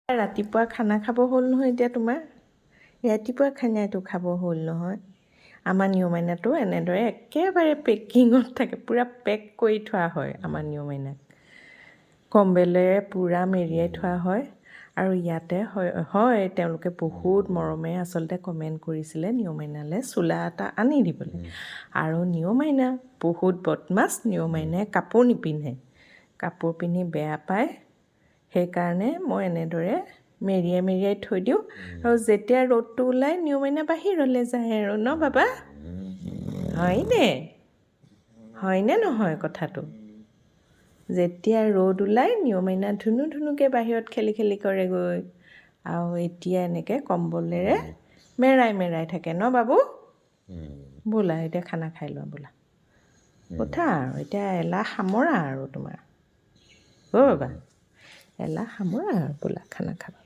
ৰাতিপুৱা খানা খাব হ'ল নহয় এতিয়া তোমাৰ ৰাতিপুৱা খানাটো খাব হ'ল নহয় আমাৰ নিয়মাইনাটো এনেদৰে একেবাৰে পেকিঙত থাকে পূৰা পেক কৰি থোৱা হয় আমাৰ নিয়মাইনাক কম্বলেৰে পূৰা মেৰিয়াই থোৱা হয় আৰু ইয়াতে হয় তেওঁলোকে বহুত মৰমে আচলতে কমেণ্ট কৰিছিলে নিয়মাইনালৈ চোলা এটা আনি দিবলৈ আৰু নিয়মাইনা বহুত বদমাছ নিয়মাইনাই কাপোৰ নিপিন্ধে কাপোৰ পিন্ধি বেয়া পায় সেইকাৰণে মই এনেদৰে মেৰিয়াই মেৰিয়াই থৈ দিওঁ আৰু যেতিয়া ৰ'দটো ওলায় নিয়মাইনা বাহিৰলৈ যায় আৰু ন বাবা হয়নে নহয় কথাটো যেতিয়া ৰ'দ ওলায় নিয়মাইনা ধুনুকৈ বাহিৰত খেলি খেলি কৰেগৈ আৰু এতিয়া এনেকৈ কম্বলেৰে মেৰাই থাকে ন বাবু বোলা এতিয়া খানা খাই লোৱা বোলা উঠা আৰু এতিয়া এলা সামৰা আৰু তোমাৰ বাবা এলা সামৰা আৰু বোলা খানা খাবা